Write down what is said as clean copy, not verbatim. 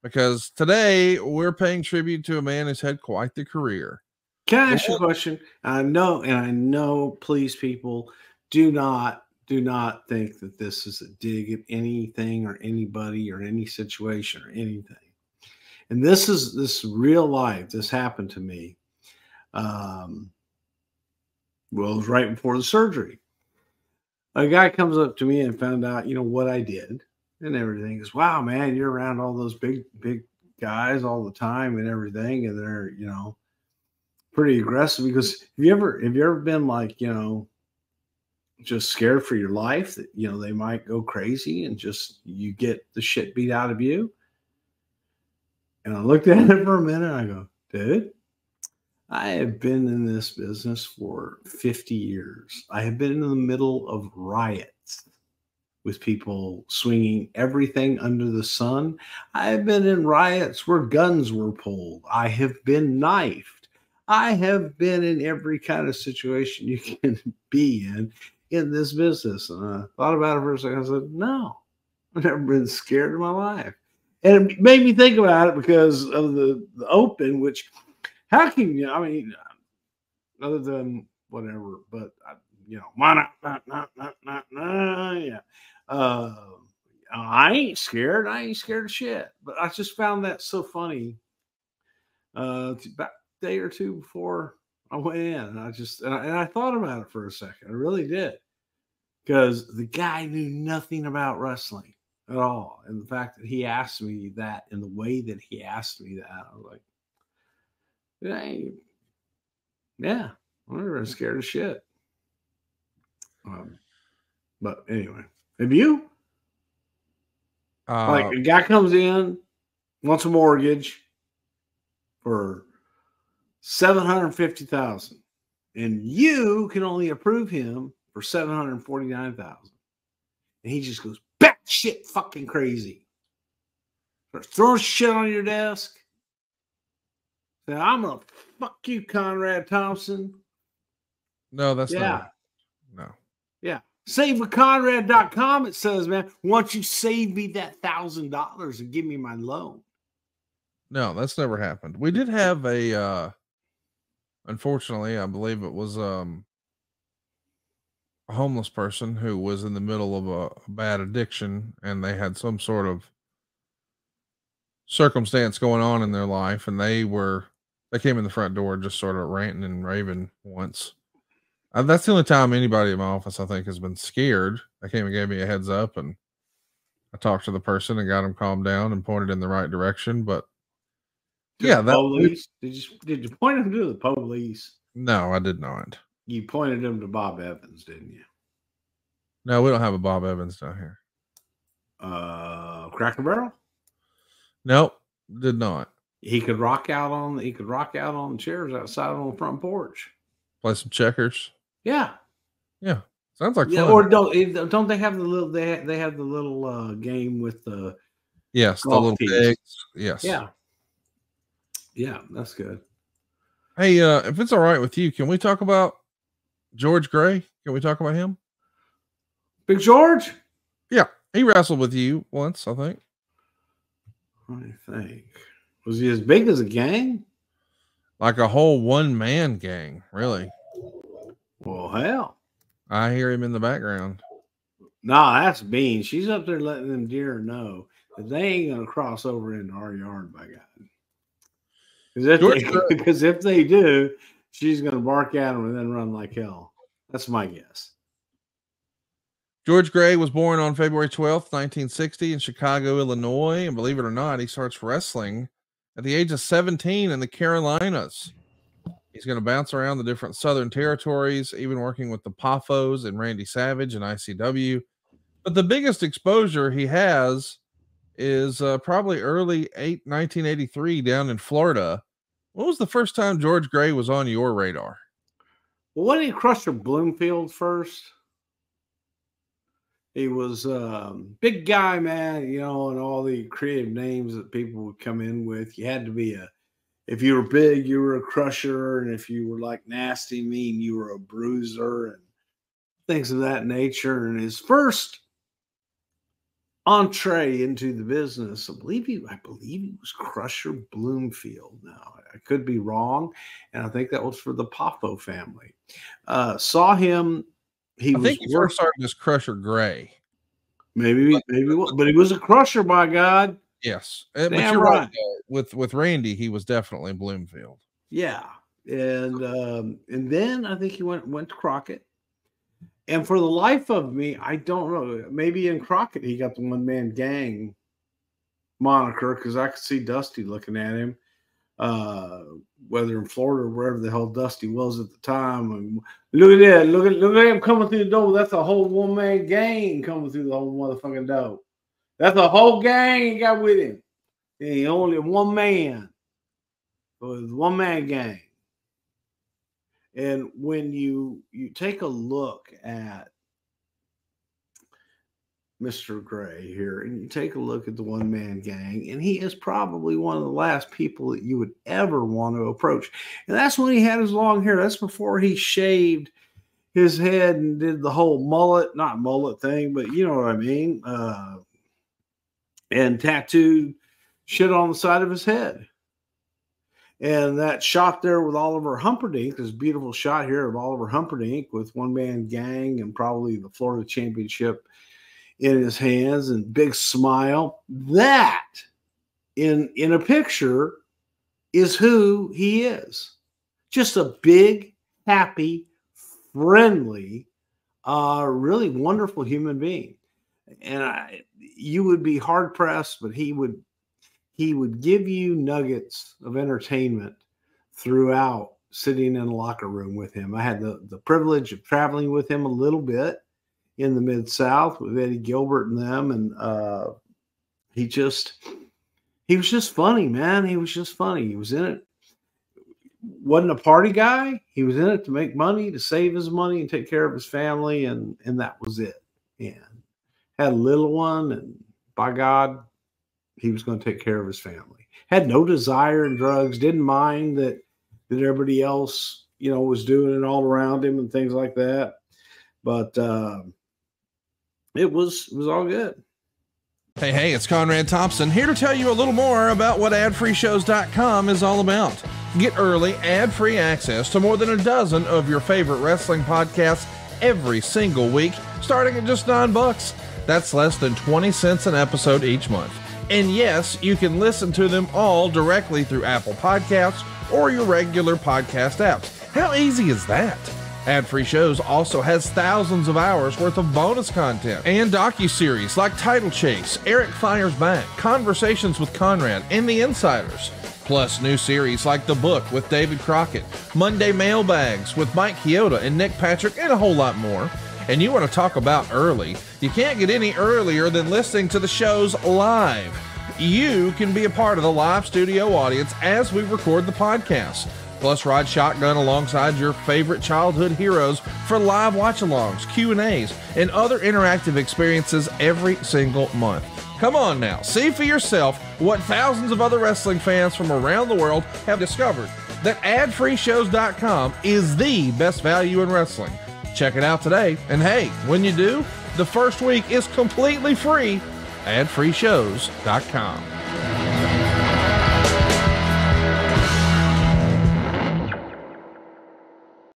because today we're paying tribute to a man who's had quite the career. Can I ask you a question? I know, please, people, do not think that this is a dig at anything or anybody or any situation or anything. And this real life. This happened to me. Well, it was right before the surgery. A guy comes up to me and found out, what I did and everything. He goes, wow, man, you're around all those big guys all the time and everything. And they're, pretty aggressive. Because have you ever been like, just scared for your life that, they might go crazy and just, you get the shit beat out of you? And I looked at it for a minute and I go, dude, I have been in this business for 50 years. I have been in the middle of riots with people swinging everything under the sun. I have been in riots where guns were pulled. I have been knifed. I have been in every kind of situation you can be in this business. And I thought about it for a second. I said, no, I've never been scared in my life. And it made me think about it because of the open, which, how can you, other than whatever, but, yeah. I ain't scared. I ain't scared of shit. But I just found that so funny. About a day or two before I went in, and I thought about it for a second. I really did, because the guy knew nothing about wrestling at all, and the fact that he asked me that in the way that he asked me that, I was like, yeah, I'm never scared of shit. But anyway, have you? Like a guy comes in, wants a mortgage for $750,000, and you can only approve him for $749,000, and he just goes batshit fucking crazy, starts throwing shit on your desk. Say, I'm gonna fuck you, Conrad Thompson. No, that's not. No. Yeah. SaveWithConrad.com. It says, man, once you save me that $1,000 and give me my loan. No, that's never happened. We did have a, unfortunately, I believe it was a homeless person who was in the middle of a bad addiction, and they had some sort of circumstance going on in their life, and they came in the front door just sort of ranting and raving once. That's the only time anybody in my office, I think, has been scared. They came and gave me a heads up, and I talked to the person and got him calmed down and pointed in the right direction. But yeah, police. Did you point him to the police? No, I did not. You pointed him to Bob Evans, didn't you? No, we don't have a Bob Evans down here. Cracker Barrel? Nope, did not. He could rock out on the chairs outside on the front porch. Play some checkers. Yeah. Yeah. Sounds like fun. Or don't they have the little they have the little game with the the little pigs. Yes. Yeah. Yeah, that's good. Hey, if it's all right with you, can we talk about George Gray? Can we talk about him? Big George? Yeah. He wrestled with you once, I think. Was he as big as a gang? Like a whole one-man gang, really. Well, hell. I hear him in the background. Nah, that's Bean. She's up there letting them deer know that they ain't going to cross over into our yard, by God. Because if they do, she's going to bark at them and then run like hell. That's my guess. George Gray was born on February 12th, 1960 in Chicago, Illinois. And believe it or not, he starts wrestling at the age of 17 in the Carolinas. He's going to bounce around the different Southern territories, even working with the Poffos and Randy Savage and ICW. But the biggest exposure he has is probably early 1983 down in Florida. When was the first time George Gray was on your radar? Well, when he Crusher Bloomfield first, he was big guy, man, and all the creative names that people would come in with. You had to be if you were big, you were a crusher. And if you were like nasty, mean, you were a bruiser and things of that nature. And his first entree into the business. I believe he was Crusher Bloomfield. Now I could be wrong, and I think that was for the Poffo family. Saw him. I think he first started as Crusher Gray. Maybe, but he was a crusher, by God. Yes, but you're right. With Randy, he was definitely Bloomfield. Yeah, and then I think he went to Crockett. And for the life of me, I don't know. Maybe in Crockett he got the one man gang moniker, because I could see Dusty looking at him, whether in Florida or wherever the hell Dusty was at the time. And look at that! Look at him coming through the door. That's a whole one man gang coming through the whole motherfucking door. That's a whole gang he got with him. He only one man. It was one man gang. And when you take a look at Mr. Gray here, and you take a look at the one man gang, and he is probably one of the last people that you would ever want to approach. And that's when he had his long hair. That's before he shaved his head and did the whole not mullet thing, but you know what I mean. And tattooed shit on the side of his head. And that shot there with Oliver Humperdinck, this beautiful shot here of Oliver Humperdinck with one man gang and probably the Florida championship in his hands and big smile. That in a picture is who he is. Just a big, happy, friendly, really wonderful human being. And you would be hard pressed, but he would give you nuggets of entertainment throughout sitting in a locker room with him. I had the privilege of traveling with him a little bit in the Mid-South with Eddie Gilbert and them. And he was just funny, man. He was just funny. He was in it. Wasn't a party guy. He was in it to make money, to save his money and take care of his family. And that was it. And had a little one, and by God, he was going to take care of his family. Had no desire in drugs. Didn't mind that everybody else, was doing it all around him and things like that. But it was all good. Hey, it's Conrad Thompson here to tell you a little more about what adfreeshows.com is all about. Get early, ad-free access to more than a dozen of your favorite wrestling podcasts every single week, starting at just $9. That's less than 20 cents an episode each month. And yes, you can listen to them all directly through Apple Podcasts or your regular podcast apps. How easy is that? Ad-free shows also has thousands of hours worth of bonus content and docuseries like Title Chase, Eric Fires Back, Conversations with Conrad, and The Insiders. Plus new series like The Book with David Crockett, Monday Mailbags with Mike Chioda and Nick Patrick, and a whole lot more. And you want to talk about early? You can't get any earlier than listening to the shows live. You can be a part of the live studio audience as we record the podcast. Plus, ride shotgun alongside your favorite childhood heroes for live watch-alongs, Q&As, and other interactive experiences every single month. Come on now, see for yourself what thousands of other wrestling fans from around the world have discovered, that adfreeshows.com is the best value in wrestling. Check it out today. And hey, when you do, the first week is completely free. adfreeshows.com.